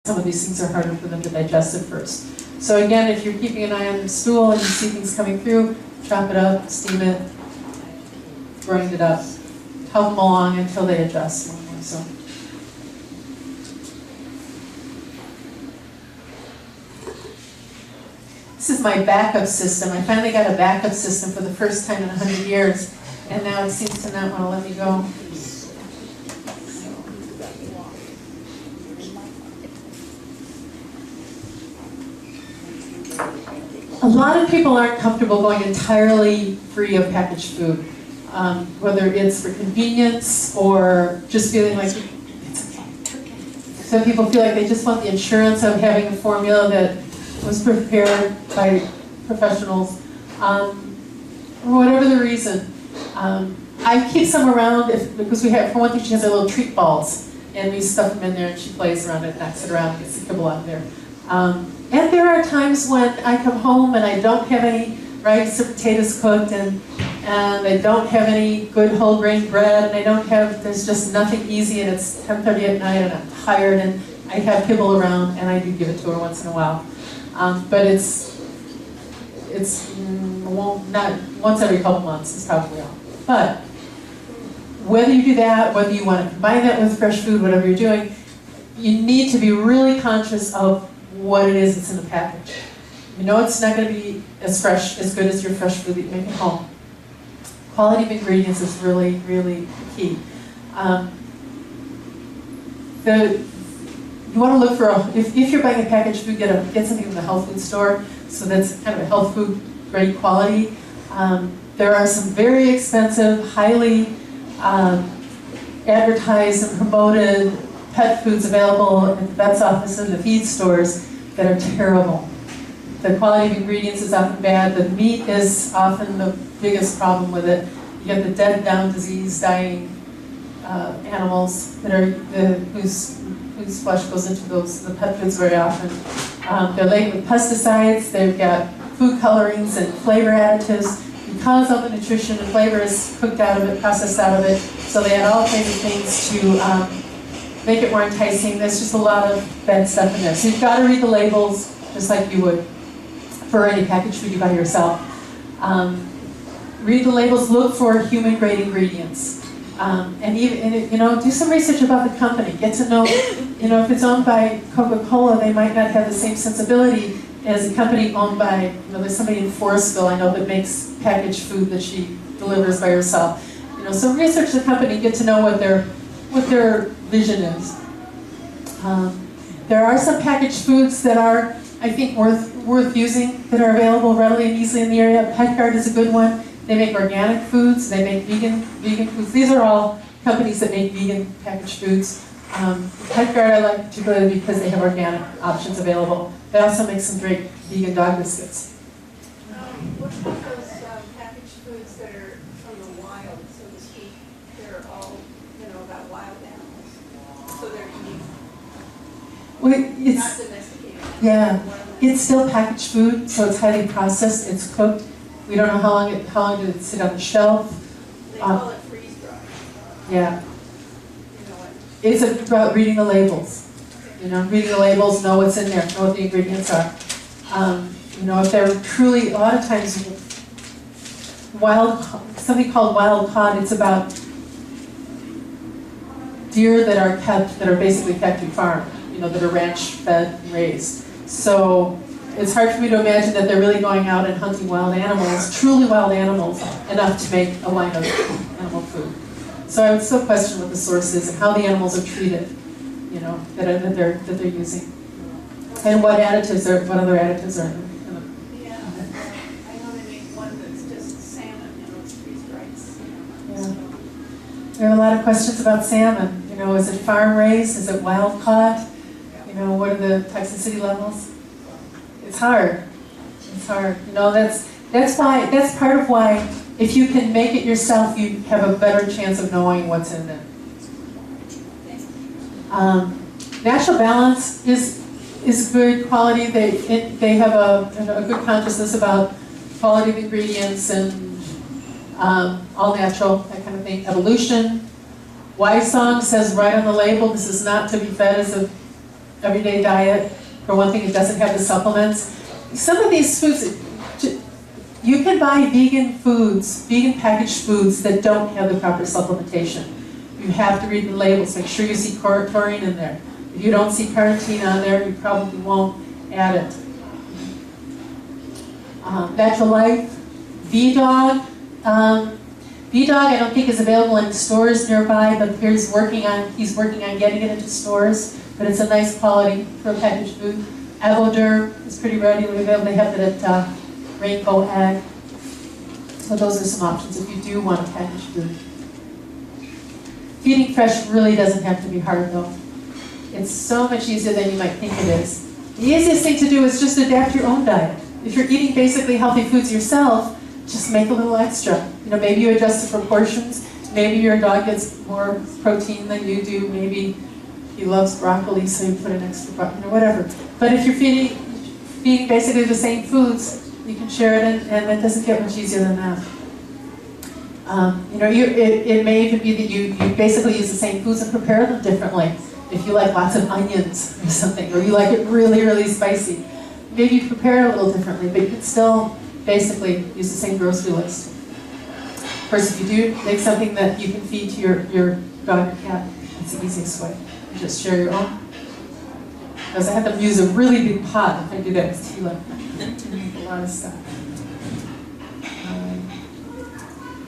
some of these things are harder for them to digest at first. So again, if you're keeping an eye on the stool and you see things coming through, chop it up, steam it, grind it up, help them along until they adjust. So. This is my backup system. I finally got a backup system for the first time in 100 years, and now it seems to not want to let me go. A lot of people aren't comfortable going entirely free of packaged food, whether it's for convenience or just feeling like it's okay. Some people feel like they just want the insurance of having a formula that was prepared by professionals, or whatever the reason. I keep some around because we have, for one thing, she has her little treat balls, and we stuff them in there, and she plays around it, knocks it around, gets the kibble out there. And there are times when I come home and I don't have any rice or potatoes cooked, and I don't have any good whole grain bread, and there's just nothing easy, and it's 10:30 at night, and I'm tired, and I have kibble around, and I do give it to her once in a while. But it's not once every couple months is probably all. But whether you do that, whether you want to combine that with fresh food, whatever you're doing, you need to be really conscious of what it is that's in the package. You know it's not going to be as fresh, as good as your fresh food that you make at home. Quality of ingredients is really, really key. You want to look for, if you're buying a packaged food, get something from the health food store, so that's kind of a health food grade quality. There are some very expensive, highly advertised and promoted pet foods available at the vet's office and the feed stores that are terrible. The quality of ingredients is often bad. The meat is often the biggest problem with it. You get the dead, down, disease, dying animals that are whose flesh goes into the pet foods very often. They're laden with pesticides. They've got food colorings and flavor additives. Because all the nutrition and flavor is cooked out of it, processed out of it, so they add all kinds of things to make it more enticing. There's just a lot of bad stuff in there. So you've got to read the labels just like you would for any packaged food you buy yourself. Read the labels, look for human-grade ingredients. And do some research about the company. Get to know, if it's owned by Coca-Cola, they might not have the same sensibility as a company owned by, there's somebody in Forestville I know that makes packaged food that she delivers by herself. So research the company, get to know what their vision is. There are some packaged foods that are, I think, worth using, that are available readily and easily in the area. PetGuard is a good one. They make organic foods, they make vegan foods. These are all companies that make vegan packaged foods. PetGuard I like particularly because they have organic options available. They also make some great vegan dog biscuits. What about those packaged foods that are from the wild, so to speak? They're all, about wild animals. So they're eating, Well, not domesticated. Yeah, it's still packaged food, so it's highly processed, it's cooked. We don't know how long did it sit on the shelf. They call it freeze-dried. Yeah. It's about reading the labels. Reading the labels, know what's in there, know what the ingredients are. If they're truly, a lot of times, something called wild caught, it's about deer that are basically factory farmed, that are ranch fed and raised. So it's hard for me to imagine that they're really going out and hunting wild animals, truly wild animals, enough to make a line of animal food. So I would still question what the source is and how the animals are treated, that they're using, and what other additives are in them. Yeah, I know they make one that's just salmon, it's freeze-dried. Yeah. There are a lot of questions about salmon. Is it farm raised? Is it wild caught? What are the toxicity levels? It's hard. It's hard. That's part of why, if you can make it yourself, you have a better chance of knowing what's in it. Natural Balance is good quality. They have a good consciousness about quality of ingredients and all natural, that kind of thing. Evolution. Song says right on the label, this is not to be fed as a everyday diet. For one thing, it doesn't have the supplements. Some of these foods, you can buy vegan foods, vegan packaged foods that don't have the proper supplementation. You have to read the labels, make sure you see taurine in there. If you don't see carnitine on there, you probably won't add it. Natural Life, V-Dog. V-Dog I don't think is available in stores nearby, but he's working on getting it into stores. But it's a nice quality for a packaged food. Avoderm is pretty readily available. They have it at Rainbow Ag. So those are some options if you do want a packaged food. Feeding fresh really doesn't have to be hard though. It's so much easier than you might think it is. The easiest thing to do is just adapt your own diet. If you're eating basically healthy foods yourself, just make a little extra. Maybe you adjust the proportions. Maybe your dog gets more protein than you do. Maybe he loves broccoli, so you put an extra broccoli, or whatever. But if you're feeding basically the same foods, you can share it, and it doesn't get much easier than that. It may even be that you basically use the same foods and prepare them differently. If you like lots of onions or something, or you like it really, really spicy, maybe you prepare it a little differently, but you can still basically use the same grocery list. Of course, if you do make something that you can feed to your dog or cat, it's the easiest way. You just share your own. Because I have to use a really big pot if I do that with Tila. To make a lot of stuff.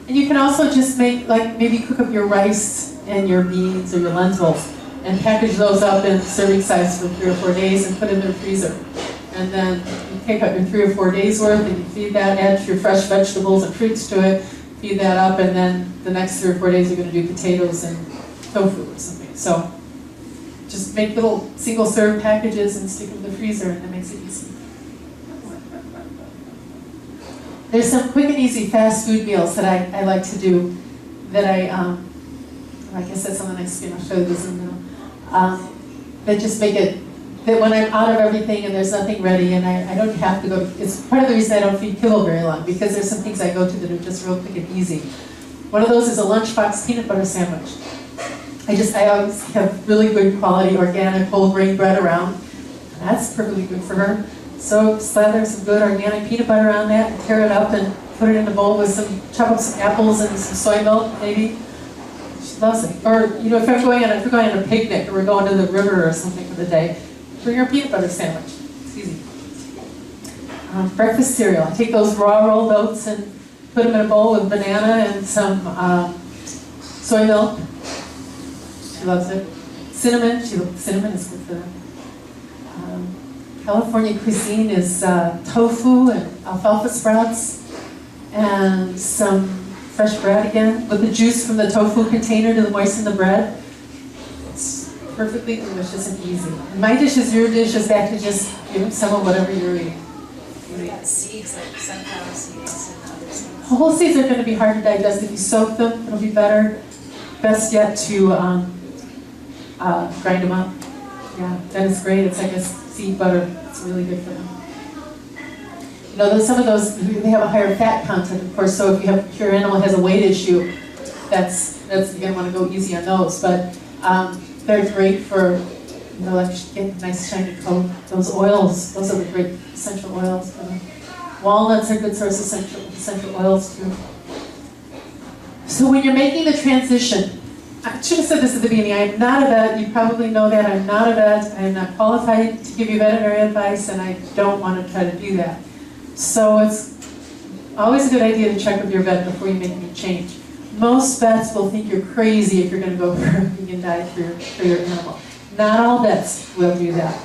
And you can also just make, maybe cook up your rice and your beans or your lentils and package those up in serving size for 3 or 4 days and put in the freezer. And then you take out your 3 or 4 days worth and you feed that, add your fresh vegetables and fruits to it, feed that up, and then the next 3 or 4 days you're going to do potatoes and tofu or something. So just make little single serve packages and stick them in the freezer, and that makes it easy. There's some quick and easy fast food meals that I like to do that I guess that's on the next screen, I'll show you this in a minute. That just make it, that when I'm out of everything and there's nothing ready and I don't have to go, it's part of the reason I don't feed Kibble very long, because there's some things I go to that are just real quick and easy. One of those is a lunchbox peanut butter sandwich. I always have really good quality organic whole grain bread around. That's perfectly good for her. So slather some good organic peanut butter on that and tear it up and put it in a bowl with chop up some apples and some soy milk maybe. She loves it. Or if we're going on a picnic or we're going to the river or something for the day, bring her a peanut butter sandwich. It's easy. Breakfast cereal. I take those raw rolled oats and put them in a bowl with banana and some soy milk. She loves it. Cinnamon. Cinnamon is good for them. California cuisine is tofu and alfalfa sprouts and some fresh bread again with the juice from the tofu container to moisten the bread. It's perfectly delicious and easy. And my dish is your dish is back to just giving someone whatever you're eating. Seeds like sunflower seeds and other seeds. Whole seeds are going to be hard to digest. If you soak them, it'll be better. Best yet to grind them up. Yeah, that is great. It's like a seed butter. It's really good for them. Some of those, they have a higher fat content, of course, so if your animal has a weight issue, that's you're going to want to go easy on those. But they're great for, getting a nice shiny coat. Those oils, those are the great essential oils for them. Walnuts are a good source of essential oils too. So when you're making the transition, I should have said this at the beginning, I am not a vet, you probably know that, I'm not a vet, I am not qualified to give you veterinary advice, and I don't want to try to do that. So it's always a good idea to check with your vet before you make any change. Most vets will think you're crazy if you're going to go for a vegan diet for your animal. Not all vets will do that.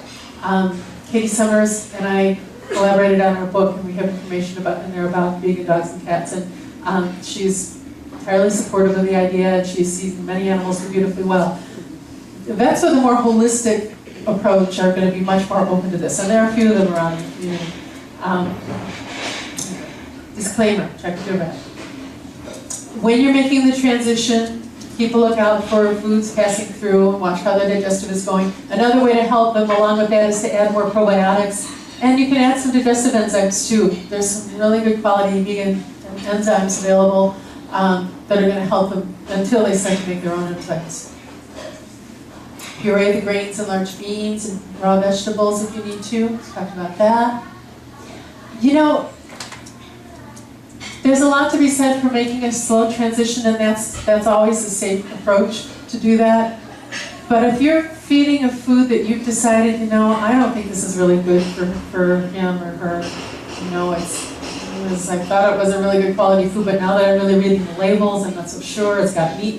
Katie Summers and I collaborated on our book, and we have information in there about vegan dogs and cats, and she's entirely supportive of the idea, and she's seen many animals do beautifully well. The vets with a more holistic approach are going to be much more open to this, and there are a few of them around in the community. Disclaimer, check with your vet. When you're making the transition, keep a lookout for foods passing through and watch how their digestive is going. Another way to help them along with that is to add more probiotics. And you can add some digestive enzymes too. There's some really good quality vegan enzymes available that are going to help them until they start to make their own enzymes. Puree the grains in large beans and raw vegetables if you need to. Talked about that. You know, there's a lot to be said for making a slow transition, and that's always a safe approach to do that. But if you're feeding a food that you've decided, you know, I don't think this is really good for him or her, you know, I thought it was a really good quality food, but now that I'm really reading the labels, I'm not so sure. It's got meat